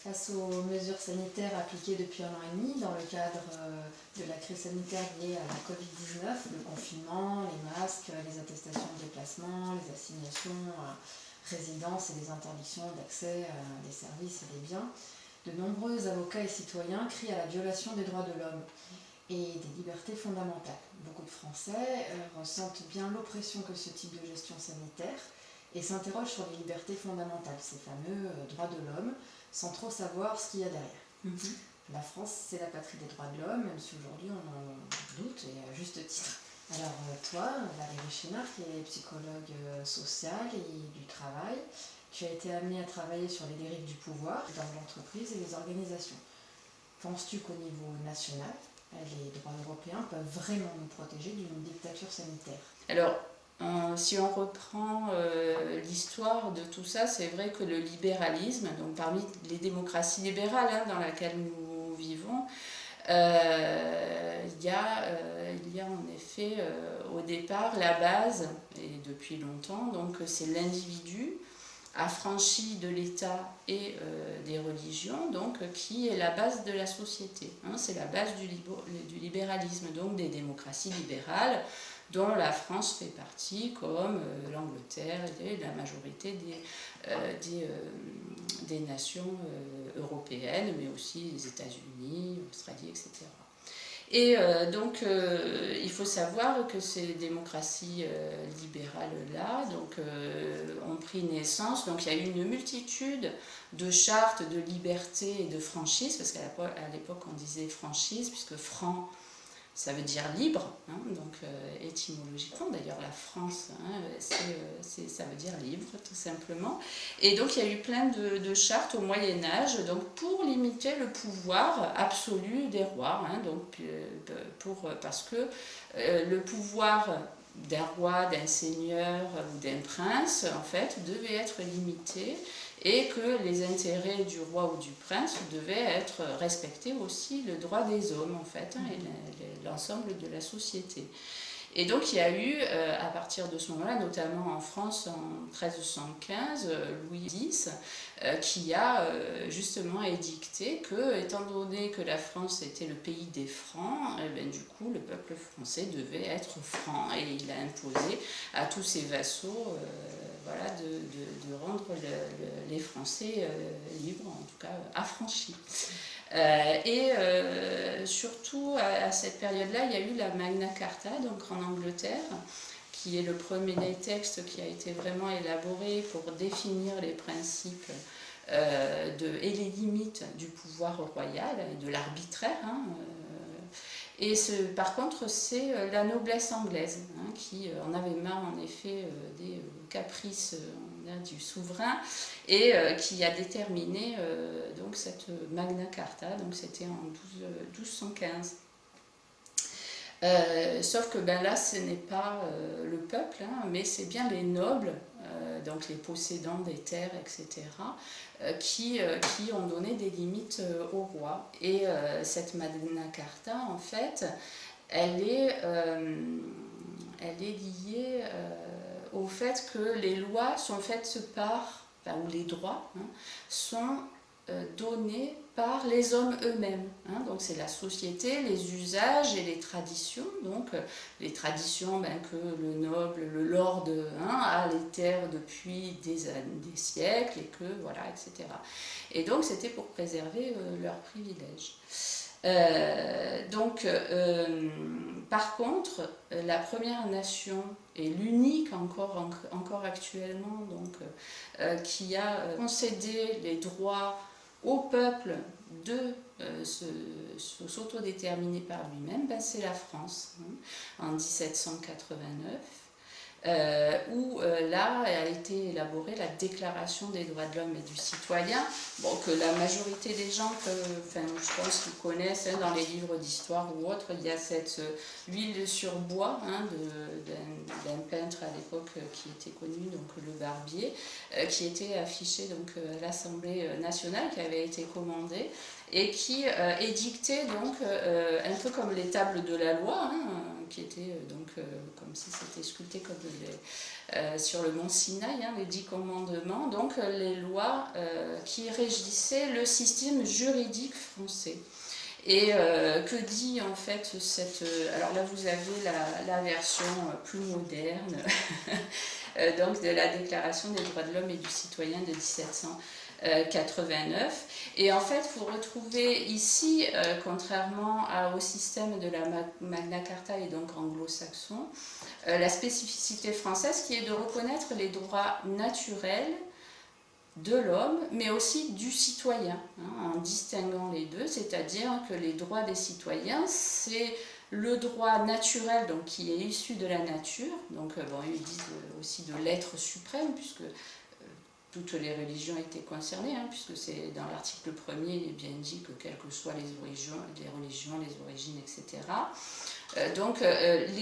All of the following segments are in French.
Face aux mesures sanitaires appliquées depuis 1 an et demi dans le cadre de la crise sanitaire liée à la Covid-19, le confinement, les masques, les attestations de déplacement, les assignations à résidence et les interdictions d'accès à des services et des biens, de nombreux avocats et citoyens crient à la violation des droits de l'homme et des libertés fondamentales. Beaucoup de Français ressentent bien l'oppression que ce type de gestion sanitaire et s'interrogent sur les libertés fondamentales, ces fameux droits de l'homme, sans trop savoir ce qu'il y a derrière. La France, c'est la patrie des droits de l'homme, même si aujourd'hui on en doute, et à juste titre. Alors toi, Valérie Chénard, qui est psychologue sociale et du travail, tu as été amenée à travailler sur les dérives du pouvoir dans l'entreprise et les organisations. Penses-tu qu'au niveau national, les droits européens peuvent vraiment nous protéger d'une dictature sanitaire? Alors, si on reprend l'histoire de tout ça, c'est vrai que le libéralisme, donc parmi les démocraties libérales dans lesquelles nous vivons, il y a en effet au départ la base, et depuis longtemps, donc c'est l'individu affranchi de l'État et des religions, donc qui est la base de la société. C'est la base du libéralisme, donc des démocraties libérales, dont la France fait partie, comme l'Angleterre et la majorité des nations européennes, mais aussi les États-Unis, l'Australie, etc. Et donc, il faut savoir que ces démocraties libérales-là ont pris naissance. Donc, il y a eu une multitude de chartes de liberté et de franchise, parce qu'à l'époque, on disait franchise, puisque franc, ça veut dire libre, donc étymologiquement, d'ailleurs la France, ça veut dire libre tout simplement. Et donc il y a eu plein de chartes au Moyen-Âge donc, pour limiter le pouvoir absolu des rois, parce que le pouvoir d'un roi, d'un seigneur ou d'un prince, en fait, devait être limité et que les intérêts du roi ou du prince devaient être respectés aussi le droit des hommes, en fait, et l'ensemble de la société. Et donc il y a eu, à partir de ce moment-là, notamment en France en 1315, Louis X, qui a justement édicté que, étant donné que la France était le pays des Francs, du coup le peuple français devait être franc. Et il a imposé à tous ses vassaux de rendre les Français libres, en tout cas affranchis. Surtout à cette période-là, il y a eu la Magna Carta, donc en Angleterre, qui est le premier texte qui a été vraiment élaboré pour définir les principes et les limites du pouvoir royal et de l'arbitraire. Par contre, c'est la noblesse anglaise qui en avait marre en effet des caprices du souverain et qui a déterminé donc cette Magna Carta, donc c'était en 1215. Sauf que là, ce n'est pas le peuple, mais c'est bien les nobles, donc les possédants des terres, etc., qui ont donné des limites au roi. Et cette Magna Carta, en fait, elle est liée au fait que les lois sont faites ou les droits sont donnés par les hommes eux-mêmes. Donc c'est la société, les usages et les traditions. Donc les traditions que le noble, le lord a les terres depuis des siècles et que voilà, etc. Et donc c'était pour préserver leurs privilèges. Par contre, la Première Nation est l'unique encore actuellement qui a concédé les droits au peuple de s'autodéterminer par lui-même, c'est la France, en 1789. Où là a été élaborée la Déclaration des droits de l'homme et du citoyen, que la majorité des gens, je pense qu'ils connaissent dans les livres d'histoire ou autres. Il y a cette huile sur bois d'un peintre à l'époque qui était connu, donc le Barbier, qui était affiché donc, à l'Assemblée nationale, qui avait été commandée et qui édictait donc un peu comme les tables de la loi, qui étaient comme si c'était sculpté comme sur le mont Sinaï, les 10 commandements, donc les lois qui régissaient le système juridique français. Et que dit en fait cette... alors là vous avez la version plus moderne donc de la Déclaration des droits de l'homme et du citoyen de 1789. Et en fait vous retrouvez ici, contrairement au système de la Magna Carta et donc anglo-saxon, la spécificité française qui est de reconnaître les droits naturels de l'homme, mais aussi du citoyen, en distinguant les deux, c'est-à-dire que les droits des citoyens, c'est le droit naturel donc, qui est issu de la nature, donc ils disent aussi de l'être suprême, puisque toutes les religions étaient concernées, puisque c'est dans l'article 1er, il est bien dit que quelles que soient les religions, les origines, etc., donc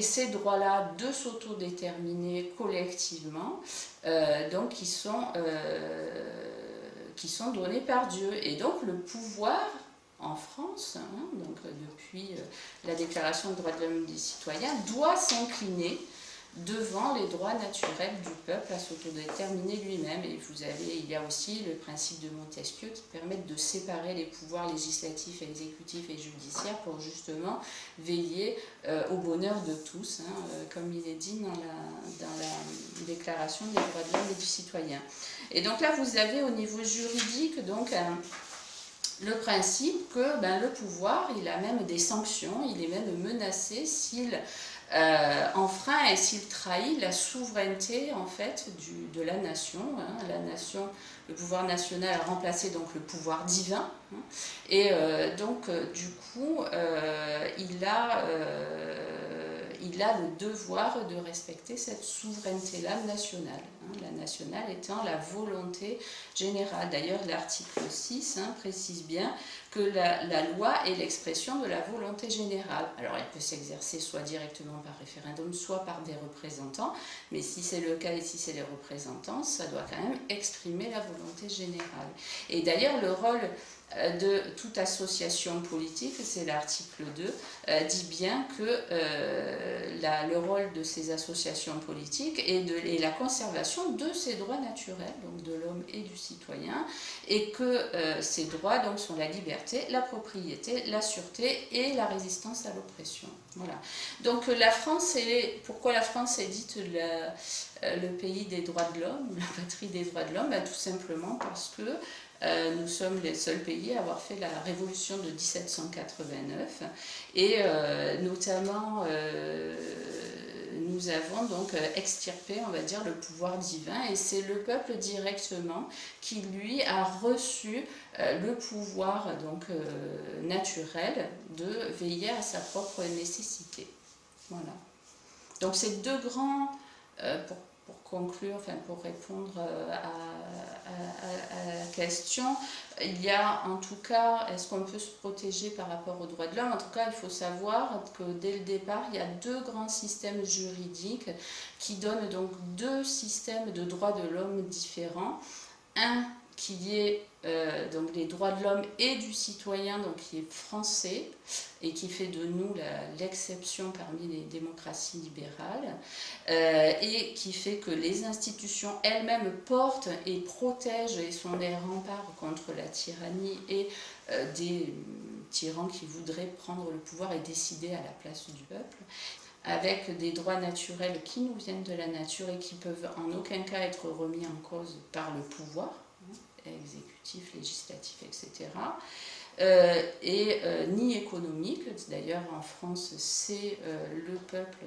ces droits-là de s'autodéterminer collectivement, donc qui sont donnés par Dieu. Et donc le pouvoir en France, donc depuis la Déclaration des droits de l'homme et des citoyens, doit s'incliner devant les droits naturels du peuple à s'autodéterminer lui-même. Et il y a aussi le principe de Montesquieu qui permet de séparer les pouvoirs législatifs, exécutifs et judiciaires pour justement veiller au bonheur de tous, comme il est dit dans la Déclaration des droits de l'homme et du citoyen. Et donc là, vous avez au niveau juridique donc le principe que le pouvoir, il a même des sanctions, il est même menacé s'il enfreint et s'il trahit la souveraineté en fait de la nation. La nation, le pouvoir national a remplacé donc le pouvoir divin, et donc du coup il a le devoir de respecter cette souveraineté-là nationale, la nationale étant la volonté générale. D'ailleurs, l'article 6 précise bien que la loi est l'expression de la volonté générale. Alors, elle peut s'exercer soit directement par référendum, soit par des représentants, mais si c'est le cas et si c'est les représentants, ça doit quand même exprimer la volonté générale. Et d'ailleurs, le rôle de toute association politique, c'est l'article 2, dit bien que le rôle de ces associations politiques est la conservation de ces droits naturels, donc de l'homme et du citoyen, et que ces droits donc, sont la liberté, la propriété, la sûreté et la résistance à l'oppression. Voilà. Donc pourquoi la France est dite le pays des droits de l'homme, la patrie des droits de l'homme? Tout simplement parce que nous sommes les seuls pays à avoir fait la révolution de 1789 et notamment nous avons donc extirpé, on va dire, le pouvoir divin, et c'est le peuple directement qui lui a reçu le pouvoir donc naturel de veiller à sa propre nécessité. Voilà. Donc ces deux grands pour conclure, pour répondre à la question, il y a en tout cas, est-ce qu'on peut se protéger par rapport aux droits de l'homme? En tout cas, il faut savoir que dès le départ, il y a deux grands systèmes juridiques qui donnent donc deux systèmes de droits de l'homme différents. Un qui est donc les droits de l'homme et du citoyen, donc qui est français et qui fait de nous l'exception parmi les démocraties libérales, et qui fait que les institutions elles-mêmes portent et protègent et sont des remparts contre la tyrannie et des tyrans qui voudraient prendre le pouvoir et décider à la place du peuple, avec des droits naturels qui nous viennent de la nature et qui peuvent en aucun cas être remis en cause par le pouvoir exécutif, législatif, etc. Ni économique. D'ailleurs, en France, c'est le peuple,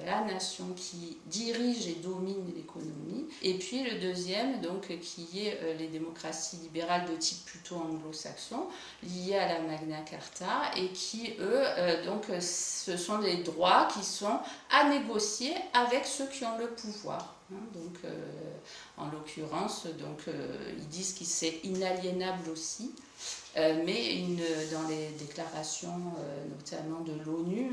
la nation qui dirige et domine l'économie. Et puis le deuxième, donc, qui est les démocraties libérales de type plutôt anglo-saxon, liées à la Magna Carta, et qui, eux, donc, ce sont des droits qui sont à négocier avec ceux qui ont le pouvoir. Donc, en l'occurrence, ils disent que c'est inaliénable aussi. Mais dans les déclarations, notamment de l'ONU,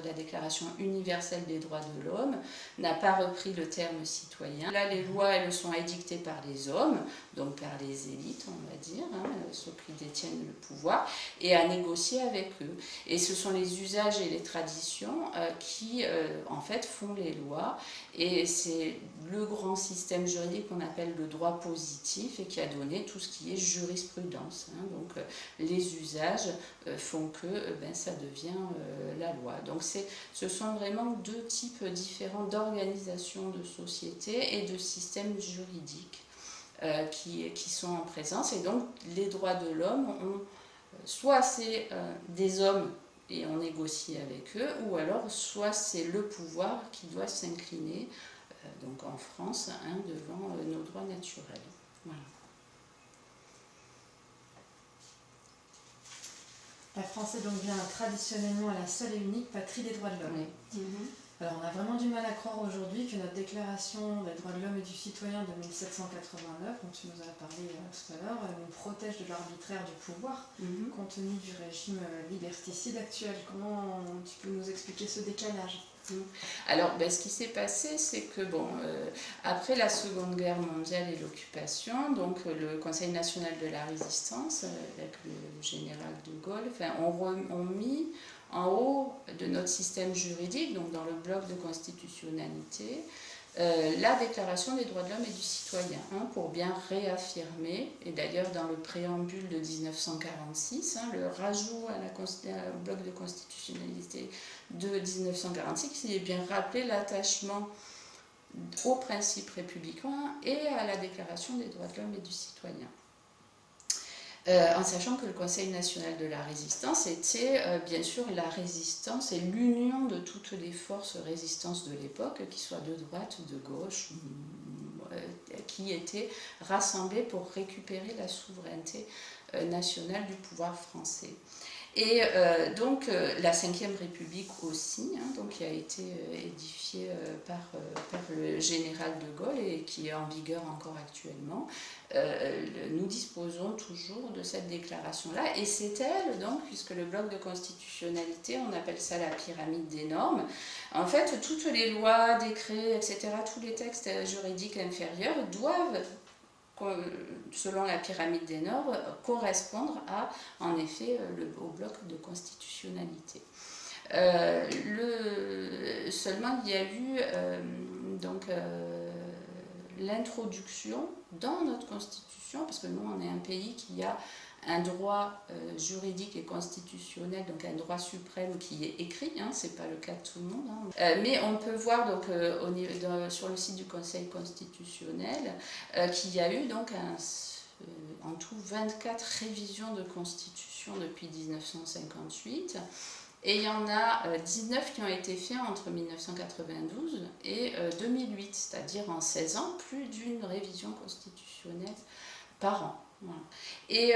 la Déclaration universelle des droits de l'homme, n'a pas repris le terme citoyen. Là, les lois, elles sont édictées par les hommes, donc par les élites, on va dire, ceux qui détiennent le pouvoir, et à négocier avec eux. Et ce sont les usages et les traditions qui, en fait, font les lois. Et c'est le grand système juridique qu'on appelle le droit positif et qui a donné tout ce qui est jurisprudence. Donc, les usages font que ça devient la loi. Donc ce sont vraiment deux types différents d'organisation de société et de systèmes juridiques qui sont en présence. Et donc les droits de l'homme, soit c'est des hommes et on négocie avec eux, ou alors soit c'est le pouvoir qui doit s'incliner, donc en France, devant nos droits naturels. Voilà. La France est donc bien traditionnellement la seule et unique patrie des droits de l'homme. Oui. Alors on a vraiment du mal à croire aujourd'hui que notre déclaration des droits de l'homme et du citoyen de 1789, dont tu nous as parlé tout à l'heure, nous protège de l'arbitraire du pouvoir, compte tenu du régime liberticide actuel. Comment tu peux nous expliquer ce décalage ? Alors, ce qui s'est passé, c'est que, après la Seconde Guerre mondiale et l'occupation, donc le Conseil national de la résistance, avec le général de Gaulle, ont mis en haut de notre système juridique, donc dans le bloc de constitutionnalité, la Déclaration des droits de l'homme et du citoyen, pour bien réaffirmer, et d'ailleurs dans le préambule de 1946, le rajout au bloc de constitutionnalité de 1946, il est bien rappelé l'attachement aux principes républicains et à la Déclaration des droits de l'homme et du citoyen. En sachant que le Conseil national de la résistance était bien sûr la résistance et l'union de toutes les forces résistances de l'époque, qu'ils soient de droite, de gauche, qui étaient rassemblées pour récupérer la souveraineté nationale du pouvoir français. Et donc la Ve République aussi, qui a été édifiée par le général de Gaulle et qui est en vigueur encore actuellement, nous disposons toujours de cette déclaration-là. Et c'est elle, donc, puisque le bloc de constitutionnalité, on appelle ça la pyramide des normes, en fait, toutes les lois, décrets, etc., tous les textes juridiques inférieurs doivent, selon la pyramide des normes, correspondre à, en effet, au bloc de constitutionnalité. Seulement, il y a eu l'introduction dans notre constitution, parce que nous, on est un pays qui a un droit juridique et constitutionnel, donc un droit suprême qui est écrit, c'est pas le cas de tout le monde. Mais on peut voir donc, sur le site du Conseil constitutionnel qu'il y a eu donc en tout 24 révisions de constitution depuis 1958. Et il y en a 19 qui ont été faits entre 1992 et 2008, c'est-à-dire en 16 ans, plus d'une révision constitutionnelle par an. Voilà. Et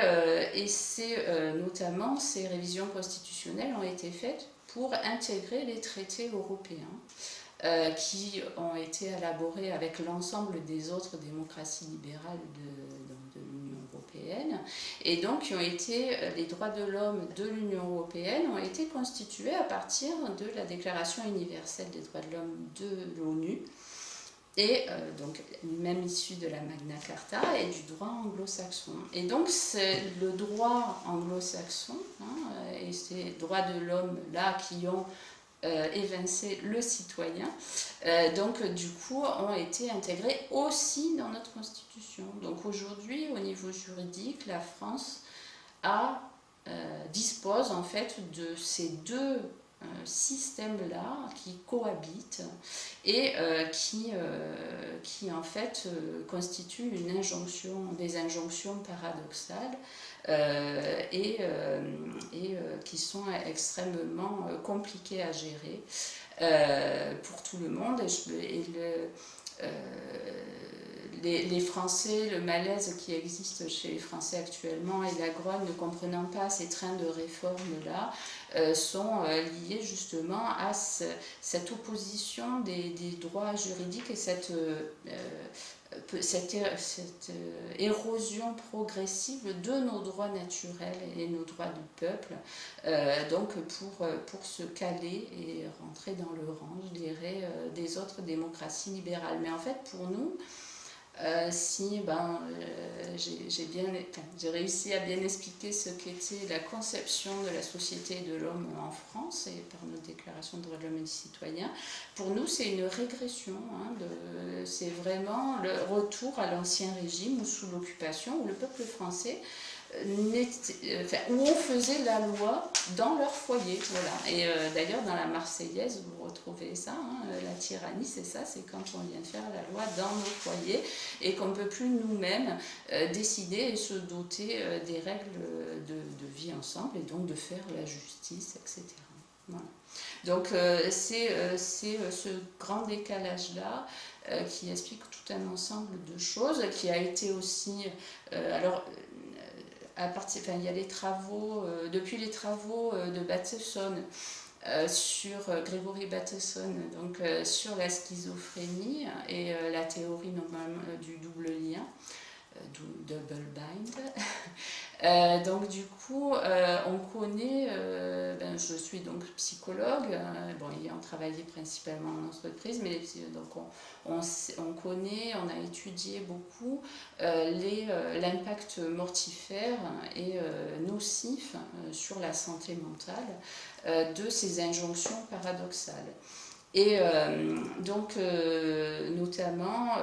notamment, ces révisions constitutionnelles ont été faites pour intégrer les traités européens qui ont été élaborés avec l'ensemble des autres démocraties libérales de l'Union européenne. Et donc, les droits de l'homme de l'Union européenne ont été constitués à partir de la Déclaration universelle des droits de l'homme de l'ONU, et donc même issu de la Magna Carta et du droit anglo-saxon. Et donc c'est le droit anglo-saxon et ces droits de l'homme-là qui ont évincé le citoyen, donc du coup ont été intégrés aussi dans notre constitution. Donc aujourd'hui, au niveau juridique, la France dispose en fait de ces deux systèmes-là qui cohabitent et qui en fait constituent des injonctions paradoxales et qui sont extrêmement compliquées à gérer les Français, le malaise qui existe chez les Français actuellement et la Grogne ne comprenant pas ces trains de réforme-là, sont liés justement à cette opposition des droits juridiques et cette érosion progressive de nos droits naturels et nos droits du peuple, donc pour se caler et rentrer dans le rang, je dirais, des autres démocraties libérales. Mais en fait, pour nous, j'ai réussi à bien expliquer ce qu'était la conception de la société et de l'homme en France et par notre déclaration des droits de l'homme et du citoyen. Pour nous, c'est une régression, c'est vraiment le retour à l'ancien régime ou sous l'occupation où le peuple français où on faisait la loi dans leur foyer. Voilà. Et d'ailleurs, dans la Marseillaise, vous retrouvez ça, la tyrannie, c'est ça, c'est quand on vient faire la loi dans nos foyers et qu'on ne peut plus nous-mêmes décider et se doter des règles de vie ensemble et donc de faire la justice, etc. Voilà. Donc c'est ce grand décalage-là qui explique tout un ensemble de choses, qui a été aussi... il y a les travaux, depuis les travaux de Bateson, sur Gregory Bateson, donc sur la schizophrénie et la théorie du double lien, double bind. Donc du coup, on connaît, je suis donc psychologue, ayant travaillé principalement en entreprise, mais donc on connaît, on a étudié beaucoup l'impact mortifère et nocif sur la santé mentale de ces injonctions paradoxales. Et notamment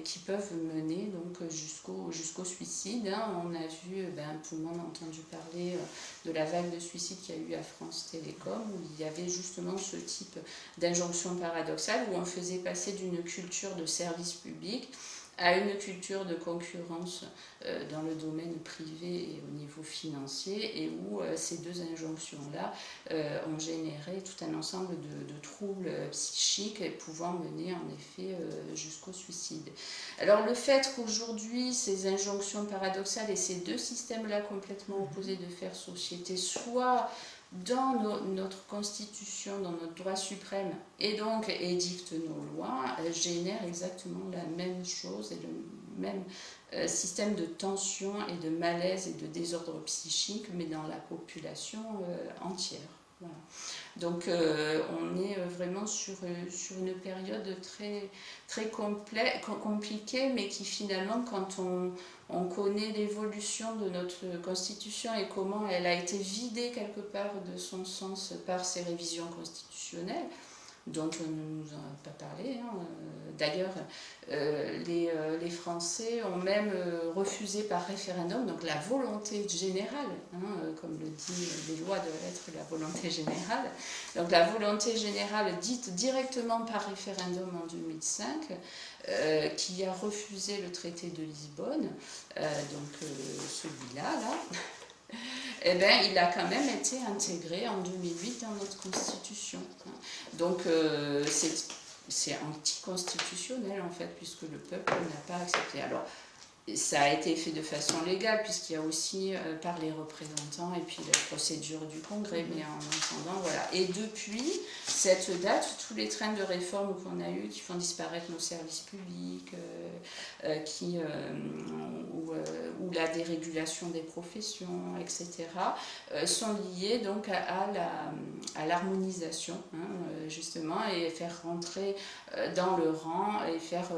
qui peuvent mener donc, jusqu'au suicide. On a vu, tout le monde a entendu parler de la vague de suicide qu'il y a eu à France Télécom, où il y avait justement ce type d'injonction paradoxale, où on faisait passer d'une culture de service public à une culture de concurrence dans le domaine privé et au niveau financier, et où ces deux injonctions-là ont généré tout un ensemble de troubles psychiques et pouvant mener en effet jusqu'au suicide. Alors le fait qu'aujourd'hui ces injonctions paradoxales et ces deux systèmes-là complètement opposés de faire société soient dans notre constitution, dans notre droit suprême, et donc édicte nos lois, génère exactement la même chose et le même système de tension et de malaise et de désordre psychique, mais dans la population entière. Voilà. Donc on est vraiment sur une période très, très compliquée, mais qui finalement, quand on connaît l'évolution de notre constitution et comment elle a été vidée quelque part de son sens par ces révisions constitutionnelles, dont on ne nous a pas parlé. D'ailleurs, les Français ont même refusé par référendum, donc la volonté générale, comme le dit les lois doivent être la volonté générale, donc la volonté générale dite directement par référendum en 2005, qui a refusé le traité de Lisbonne, celui-là, il a quand même été intégré en 2008 dans notre constitution. Donc c'est anticonstitutionnel en fait, puisque le peuple n'a pas accepté. Alors ça a été fait de façon légale, puisqu'il y a aussi par les représentants et puis la procédure du Congrès, mais en attendant, voilà. Et depuis cette date, tous les trains de réforme qu'on a eus, qui font disparaître nos services publics, ou la dérégulation des professions, etc., sont liés donc à l'harmonisation, justement, et faire rentrer dans le rang et faire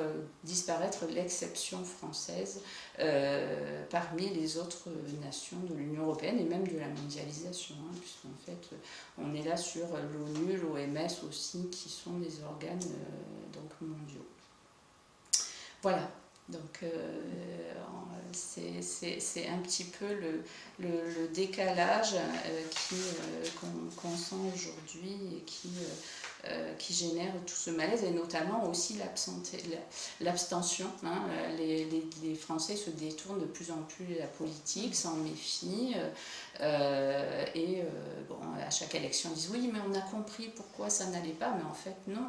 disparaître l'exception française parmi les autres nations de l'Union européenne et même de la mondialisation, puisqu'en fait on est là sur l'ONU, l'OMS aussi, qui sont des organes donc mondiaux. Voilà. Donc c'est un petit peu le décalage qu'on sent aujourd'hui et qui génère tout ce malaise, et notamment aussi l'abstention. Hein. Les Français se détournent de plus en plus de la politique, s'en méfient, bon, à chaque élection ils disent oui mais on a compris pourquoi ça n'allait pas, mais en fait non,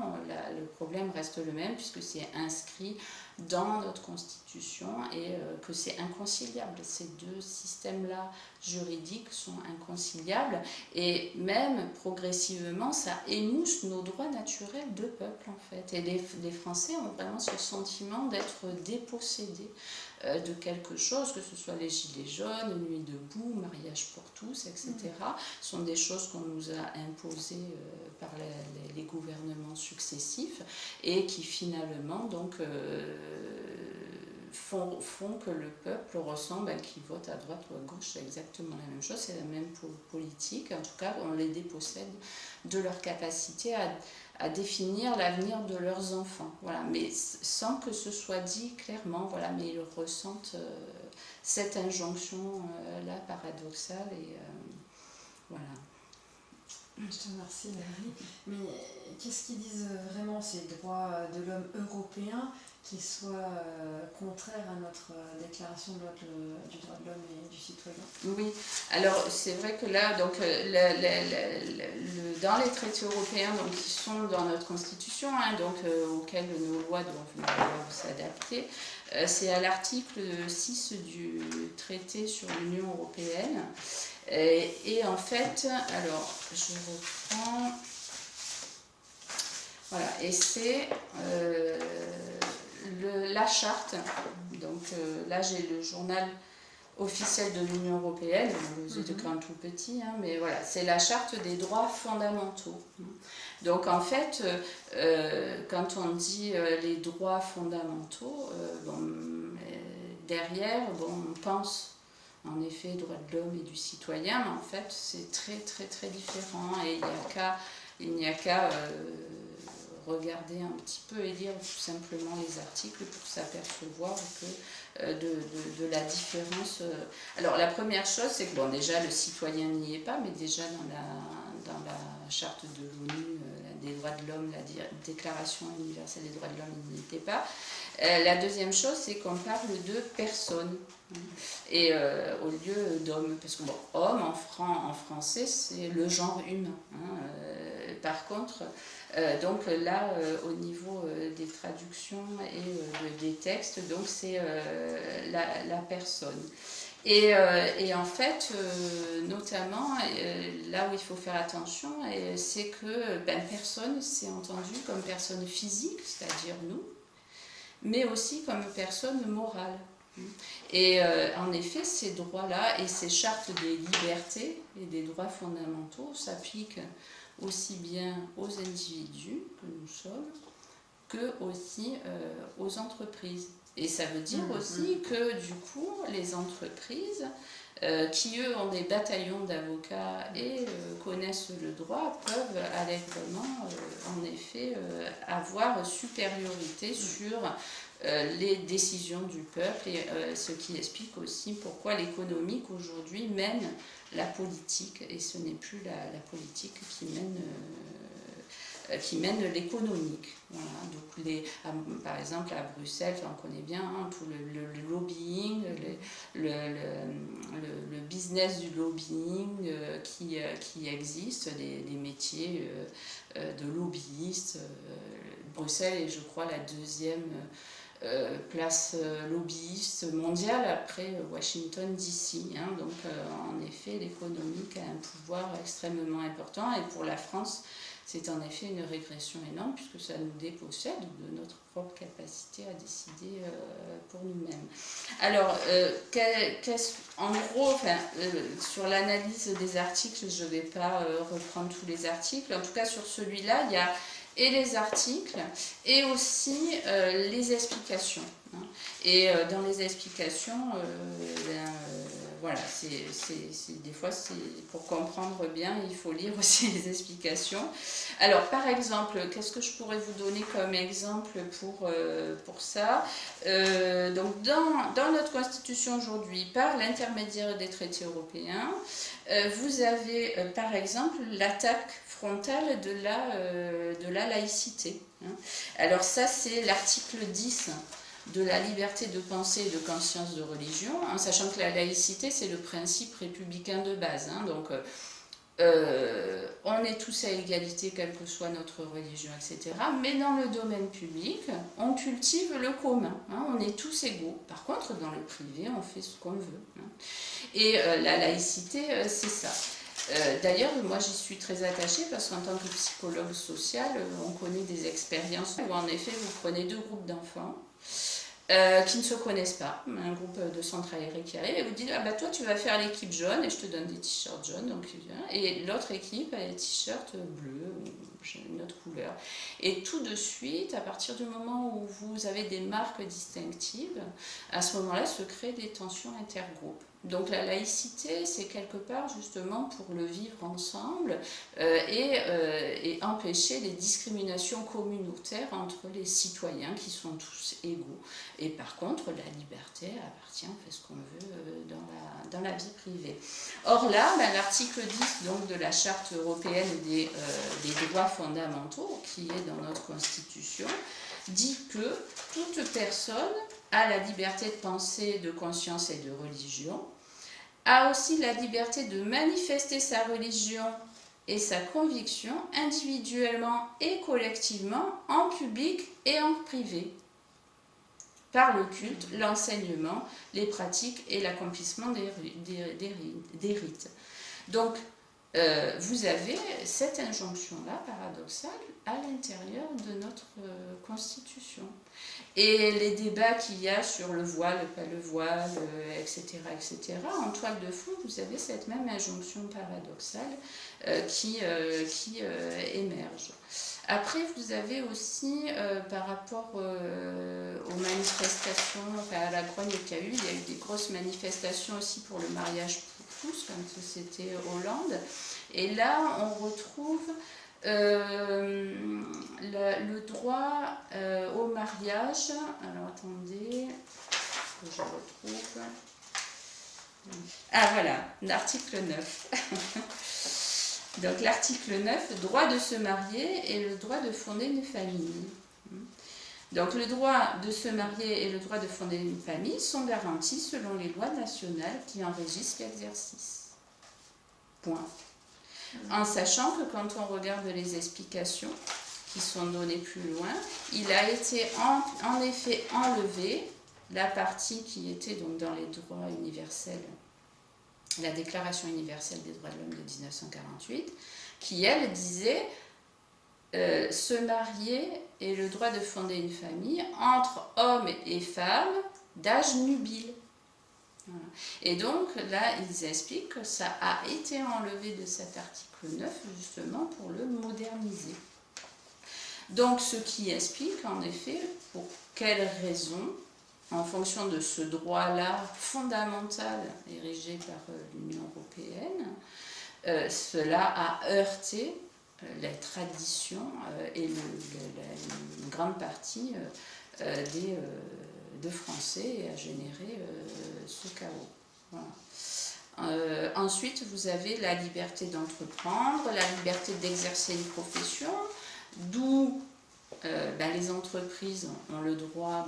le problème reste le même puisque c'est inscrit dans notre constitution et que c'est inconciliable. Ces deux systèmes-là juridiques sont inconciliables, et même progressivement ça émousse nos droits naturels de peuple en fait. Et les Français ont vraiment ce sentiment d'être dépossédés de quelque chose, que ce soit les gilets jaunes, nuit debout, mariage pour tous, etc. Ce sont des choses qu'on nous a imposées par les gouvernements successifs et qui finalement donc font que le peuple ressent qu'il vote à droite ou à gauche, c'est exactement la même chose, c'est la même politique. En tout cas, on les dépossède de leur capacité à définir l'avenir de leurs enfants. Voilà, mais sans que ce soit dit clairement, voilà, mais ils ressentent cette injonction-là paradoxale. Et voilà. Je te remercie, Valérie. Mais qu'est-ce qu'ils disent vraiment ces droits de l'homme européens qui soient contraires à notre déclaration du droit de l'homme et du citoyen? Oui, alors c'est vrai que là, donc, dans les traités européens donc, qui sont dans notre constitution, hein, donc, auxquels nos lois doivent s'adapter, c'est à l'article 6 du traité sur l'Union européenne. Et en fait, alors je reprends, voilà, et c'est la charte, donc là j'ai le journal officiel de l'Union européenne, c'est écrit tout petit, hein, mais voilà, c'est la charte des droits fondamentaux. Donc en fait, quand on dit les droits fondamentaux, derrière, on pense en effet droits de l'homme et du citoyen, mais en fait c'est très très très différent, et il n'y a qu'à regarder un petit peu et lire tout simplement les articles pour s'apercevoir de la différence. Alors la première chose, c'est que bon, déjà le citoyen n'y est pas, mais déjà dans la charte de l'ONU des droits de l'homme, la déclaration universelle des droits de l'homme, il n'y était pas. La deuxième chose, c'est qu'on parle de personne, et au lieu d'homme, parce que bon, homme en français c'est le genre humain, hein, par contre donc là au niveau des traductions et des textes, donc c'est la personne. Et en fait, notamment, là où il faut faire attention, c'est que personne, c'est entendu comme personne physique, c'est-à-dire nous, mais aussi comme personne morale. Et en effet, ces droits-là et ces chartes des libertés et des droits fondamentaux s'appliquent aussi bien aux individus que nous sommes, que aussi aux entreprises. Et ça veut dire aussi que du coup, les entreprises qui eux ont des bataillons d'avocats et connaissent le droit peuvent allègrement en effet avoir supériorité sur les décisions du peuple, et ce qui explique aussi pourquoi l'économique aujourd'hui mène la politique, et ce n'est plus la politique qui mène l'économique. Voilà. Donc par exemple à Bruxelles, on connaît bien tout le lobbying, le business du lobbying qui existe, des métiers de lobbyiste. Bruxelles est, je crois, la deuxième place lobbyiste mondiale après Washington DC. Hein. Donc en effet, l'économique a un pouvoir extrêmement important, et pour la France, c'est en effet une régression énorme puisque ça nous dépossède de notre propre capacité à décider pour nous-mêmes. Alors, en gros, sur l'analyse des articles, je ne vais pas reprendre tous les articles. En tout cas, sur celui-là, il y a et les articles et aussi les explications. Et dans les explications, voilà, des fois, pour comprendre bien, il faut lire aussi les explications. Alors, par exemple, qu'est-ce que je pourrais vous donner comme exemple pour ça? Donc, dans notre Constitution aujourd'hui, par l'intermédiaire des traités européens, vous avez, par exemple, l'attaque frontale de la laïcité. Alors ça, c'est l'article 10 de la liberté de pensée et de conscience de religion, sachant que la laïcité, c'est le principe républicain de base. Donc, on est tous à égalité, quelle que soit notre religion, etc. Mais dans le domaine public, on cultive le commun. On est tous égaux. Par contre, dans le privé, on fait ce qu'on veut. Et la laïcité, c'est ça. D'ailleurs, moi j'y suis très attachée parce qu'en tant que psychologue social, on connaît des expériences où en effet vous prenez deux groupes d'enfants qui ne se connaissent pas, un groupe de centre aéré qui arrive et vous dit ah bah toi tu vas faire l'équipe jaune et je te donne des t-shirts jaunes, donc et l'autre équipe a des t-shirts bleus ou une autre couleur. Et tout de suite, à partir du moment où vous avez des marques distinctives, à ce moment-là se créent des tensions intergroupes. Donc la laïcité, c'est quelque part justement pour le vivre ensemble et empêcher les discriminations communautaires entre les citoyens qui sont tous égaux. Et par contre, la liberté appartient, on fait ce qu'on veut dans la vie privée. Or là, l'article 10 donc, de la Charte européenne des droits fondamentaux, qui est dans notre Constitution, dit que toute personne a la liberté de penser, de conscience et de religion, a aussi la liberté de manifester sa religion et sa conviction individuellement et collectivement, en public et en privé, par le culte, l'enseignement, les pratiques et l'accomplissement des rites. Donc, vous avez cette injonction-là, paradoxale, à l'intérieur de notre Constitution. Et les débats qu'il y a sur le voile, pas le voile, etc., en toile de fond, vous avez cette même injonction paradoxale qui émerge. Après, vous avez aussi, par rapport aux manifestations, à la grogne qu'il y a eu, il y a eu des grosses manifestations aussi pour le mariage pour tous, comme c'était Hollande. Et là, on retrouve le droit au mariage. Alors, attendez, que je retrouve. Ah, voilà, l'article 9. Donc l'article 9, droit de se marier et le droit de fonder une famille. Donc le droit de se marier et le droit de fonder une famille sont garantis selon les lois nationales qui en régissent l'exercice. Point. En sachant que quand on regarde les explications qui sont données plus loin, il a été en effet enlevé la partie qui était donc dans les droits universels, la Déclaration universelle des droits de l'homme de 1948, qui, elle, disait se marier et le droit de fonder une famille entre hommes et femmes d'âge nubile. Voilà. Et donc, là, ils expliquent que ça a été enlevé de cet article 9, justement, pour le moderniser. Donc, ce qui explique, en effet, pour quelles raisons, en fonction de ce droit-là fondamental érigé par l'Union européenne, cela a heurté la tradition et une grande partie de Français et a généré ce chaos. Voilà. Ensuite, vous avez la liberté d'entreprendre, la liberté d'exercer une profession, d'où les entreprises ont le droit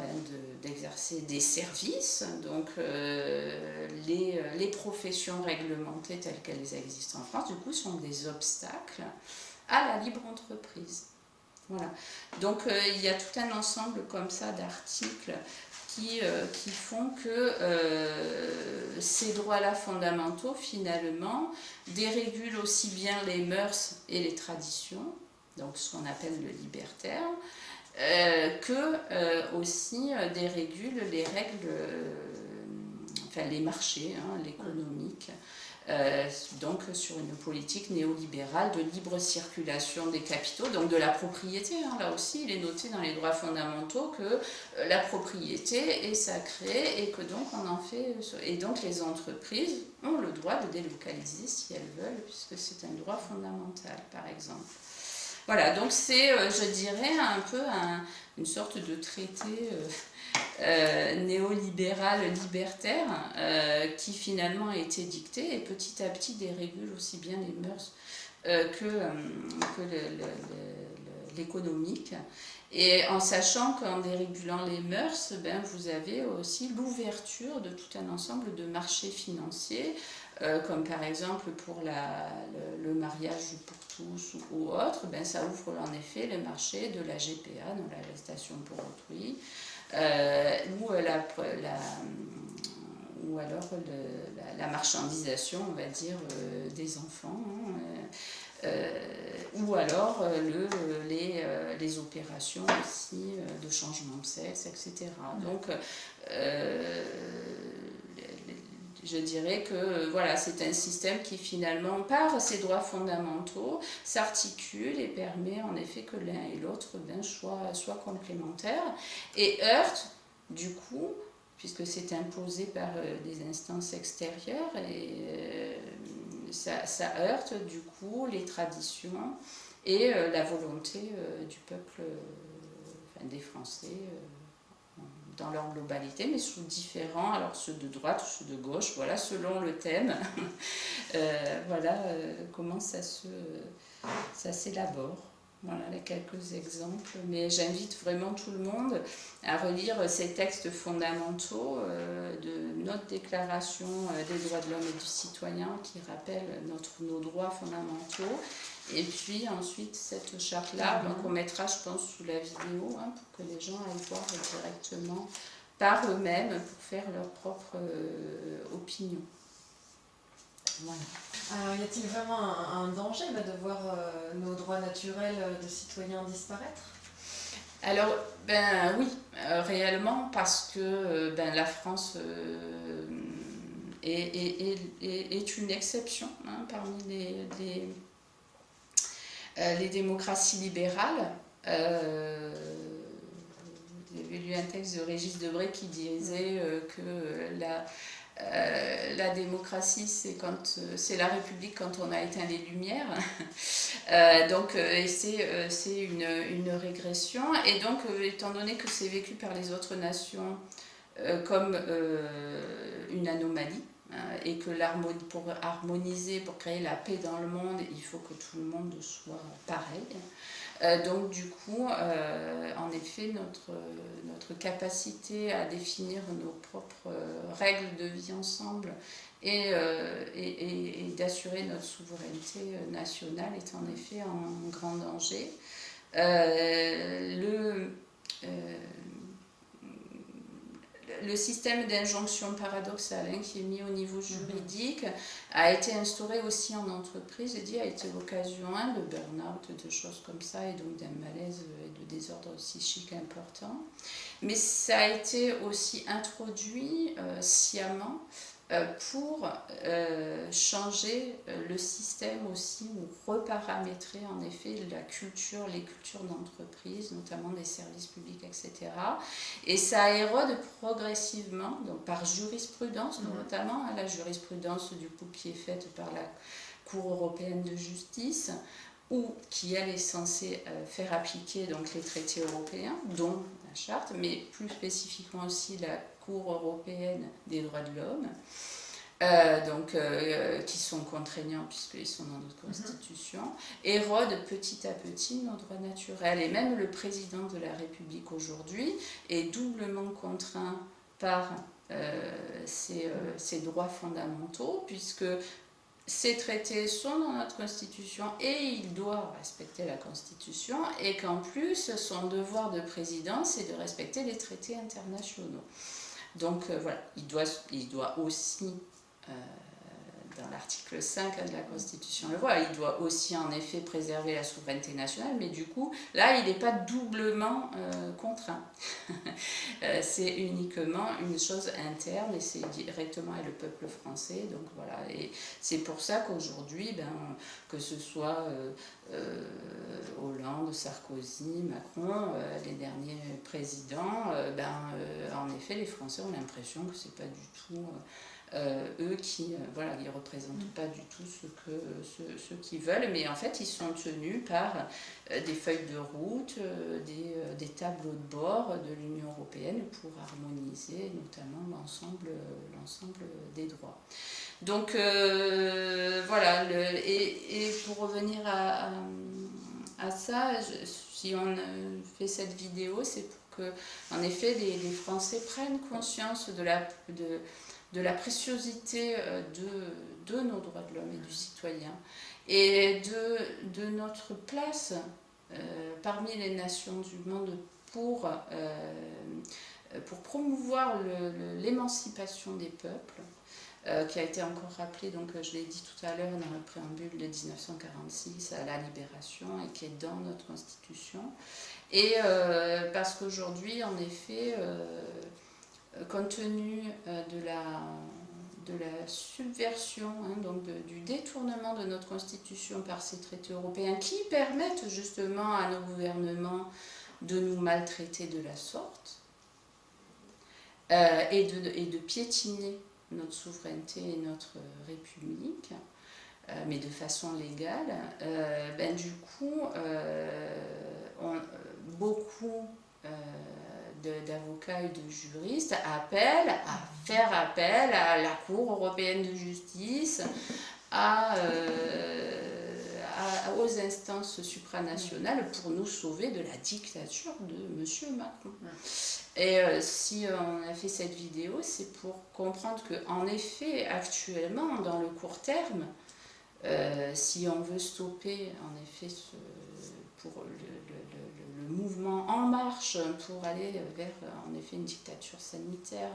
d'exercer des services, donc les professions réglementées telles qu'elles existent en France, du coup, sont des obstacles à la libre entreprise. Voilà. Donc il y a tout un ensemble comme ça d'articles qui font que ces droits-là fondamentaux, finalement, dérégulent aussi bien les mœurs et les traditions, donc ce qu'on appelle le libertaire, que aussi dérégulent les règles, les marchés, l'économique, donc sur une politique néolibérale de libre circulation des capitaux, donc de la propriété. Là aussi, il est noté dans les droits fondamentaux que la propriété est sacrée et que donc on en fait. Et donc les entreprises ont le droit de délocaliser si elles veulent, puisque c'est un droit fondamental, par exemple. Voilà, donc c'est, je dirais, un peu une sorte de traité néolibéral libertaire qui finalement a été dicté et petit à petit dérégule aussi bien les mœurs que l'économique. Et en sachant qu'en dérégulant les mœurs, vous avez aussi l'ouverture de tout un ensemble de marchés financiers, comme par exemple pour le mariage pour tous ou autre, ça ouvre en effet le marché de la GPA, donc la gestation pour autrui, ou alors la marchandisation, on va dire, des enfants, ou alors les opérations aussi de changement de sexe, etc. Donc, je dirais que voilà, c'est un système qui finalement, par ses droits fondamentaux, s'articule et permet en effet que l'un et l'autre soient complémentaires et heurte du coup, puisque c'est imposé par des instances extérieures, et ça heurte du coup les traditions et la volonté du peuple, des Français, dans leur globalité, mais sous différents, alors ceux de droite ou ceux de gauche, voilà, selon le thème, voilà comment ça s'élabore. Voilà les quelques exemples, mais j'invite vraiment tout le monde à relire ces textes fondamentaux de notre déclaration des droits de l'homme et du citoyen qui rappelle nos droits fondamentaux. Et puis ensuite cette charte-là, qu'on mettra, je pense, sous la vidéo, pour que les gens aillent voir directement par eux-mêmes pour faire leur propre opinion. Voilà. Alors, y a-t-il vraiment un danger de voir nos droits naturels de citoyens disparaître ? Alors, oui, réellement, parce que la France est une exception parmi les démocraties libérales. J'avais lu un texte de Régis Debray qui disait que la démocratie, c'est la République quand on a éteint les lumières. Donc, c'est une régression. Et donc, étant donné que c'est vécu par les autres nations comme une anomalie, et que pour harmoniser, pour créer la paix dans le monde, il faut que tout le monde soit pareil. Donc du coup, en effet, notre capacité à définir nos propres règles de vie ensemble et d'assurer notre souveraineté nationale est en effet en grand danger. Le système d'injonction paradoxale qui est mis au niveau juridique a été instauré aussi en entreprise et a été l'occasion de burn-out, de choses comme ça, et donc d'un malaise et de désordre psychique important. Mais ça a été aussi introduit sciemment pour changer le système aussi, ou reparamétrer en effet les cultures d'entreprise, notamment des services publics, etc. Et ça érode progressivement, donc par jurisprudence, notamment la jurisprudence du coup qui est faite par la Cour européenne de justice, qui elle est censée faire appliquer donc les traités européens, dont la charte, mais plus spécifiquement aussi la Cour européenne des droits de l'homme, qui sont contraignants puisqu'ils sont dans notre constitution, érodent petit à petit nos droits naturels. Et même le président de la République aujourd'hui est doublement contraint par ses droits fondamentaux, puisque ces traités sont dans notre Constitution et il doit respecter la Constitution, et qu'en plus, son devoir de président, c'est de respecter les traités internationaux. Donc voilà, il doit aussi dans l'article 5 de la Constitution le voit, il doit aussi en effet préserver la souveraineté nationale, mais du coup, là, il n'est pas doublement contraint. C'est uniquement une chose interne et c'est directement avec le peuple français. Donc voilà, et c'est pour ça qu'aujourd'hui, que ce soit Hollande, Sarkozy, Macron, les derniers présidents, en effet, les Français ont l'impression que c'est pas du tout eux qui ils représentent pas du tout ce qu'ils veulent, mais en fait ils sont tenus par des feuilles de route, des tableaux de bord de l'Union européenne pour harmoniser notamment l'ensemble des droits. Donc voilà, et pour revenir à ça, si on fait cette vidéo, c'est pour que, en effet, les Français prennent conscience de la préciosité de nos droits de l'homme et du citoyen et de notre place parmi les nations du monde pour promouvoir l'émancipation des peuples, qui a été encore rappelée, donc je l'ai dit tout à l'heure, dans le préambule de 1946 à la Libération et qui est dans notre Constitution. Et parce qu'aujourd'hui, en effet, compte tenu de la subversion, donc du détournement de notre Constitution par ces traités européens qui permettent justement à nos gouvernements de nous maltraiter de la sorte et de piétiner notre souveraineté et notre République, mais de façon légale, du coup, beaucoup d'avocats et de juristes appellent à faire appel à la Cour européenne de justice, aux instances supranationales pour nous sauver de la dictature de M. Macron. Et si on a fait cette vidéo, c'est pour comprendre qu'en effet, actuellement, dans le court terme, si on veut stopper en effet pour le mouvement en marche pour aller vers en effet une dictature sanitaire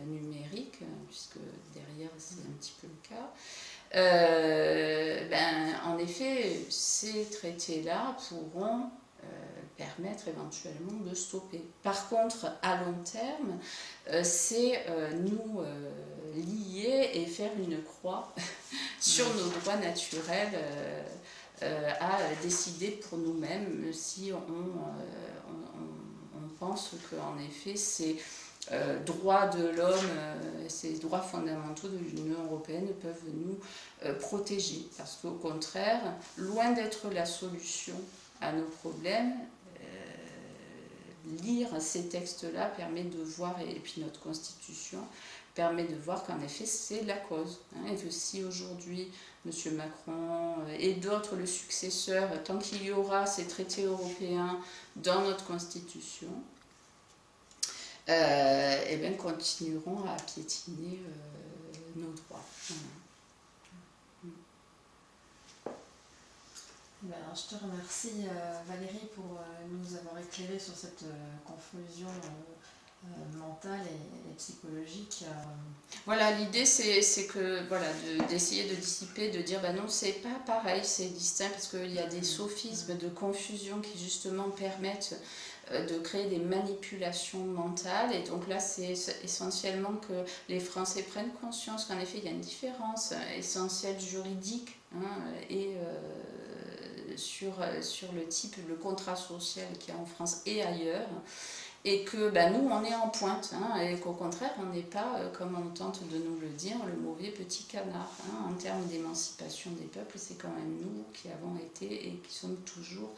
numérique, puisque derrière c'est un petit peu le cas, en effet ces traités-là pourront permettre éventuellement de stopper. Par contre, à long terme, c'est nous lier et faire une croix sur nos droits naturels à décider pour nous-mêmes si on pense qu'en effet ces droits de l'homme, ces droits fondamentaux de l'Union européenne peuvent nous protéger. Parce qu'au contraire, loin d'être la solution à nos problèmes, lire ces textes-là permet de voir, et puis notre Constitution permet de voir qu'en effet c'est la cause. Et que si aujourd'hui M. Macron et d'autres, le successeur, tant qu'il y aura ces traités européens dans notre Constitution, continueront à piétiner nos droits. Je te remercie Valérie pour nous avoir éclairé sur cette confusion mentale et psychologique. Voilà, l'idée c'est que d'essayer de dissiper, de dire non, c'est pas pareil, c'est distinct, parce qu'il y a des sophismes de confusion qui justement permettent de créer des manipulations mentales. Et donc là, c'est essentiellement que les Français prennent conscience qu'en effet, il y a une différence essentielle juridique et sur le type, le contrat social qu'il y a en France et ailleurs. Et que nous, on est en pointe, et qu'au contraire, on n'est pas, comme on tente de nous le dire, le mauvais petit canard. En termes d'émancipation des peuples, c'est quand même nous qui avons été et qui sommes toujours,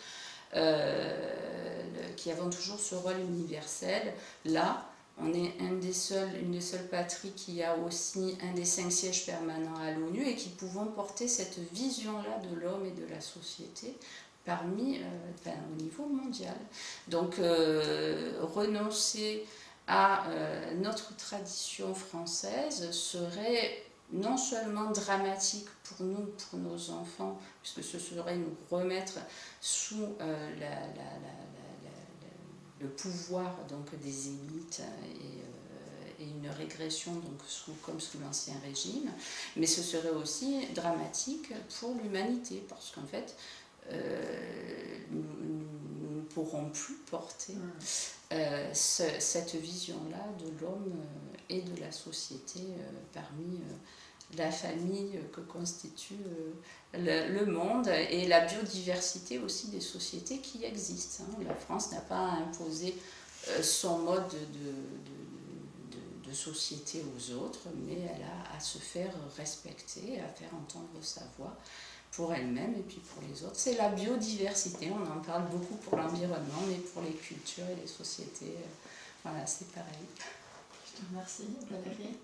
qui avons toujours ce rôle universel. Là, on est une des seules patries qui a aussi un des 5 sièges permanents à l'ONU et qui pouvons porter cette vision-là de l'homme et de la société au niveau mondial. Donc renoncer à notre tradition française serait non seulement dramatique pour nous, pour nos enfants, puisque ce serait nous remettre sous le pouvoir donc des élites et une régression, donc comme sous l'Ancien Régime, mais ce serait aussi dramatique pour l'humanité, parce qu'en fait, nous ne pourrons plus porter cette vision-là de l'homme et de la société parmi la famille que constitue le monde et la biodiversité aussi des sociétés qui existent. La France n'a pas imposé son mode de société aux autres, mais elle a à se faire respecter, à faire entendre sa voix pour elle-même et puis pour les autres. C'est la biodiversité, on en parle beaucoup pour l'environnement, mais pour les cultures et les sociétés, voilà, c'est pareil. Je te remercie, Valérie.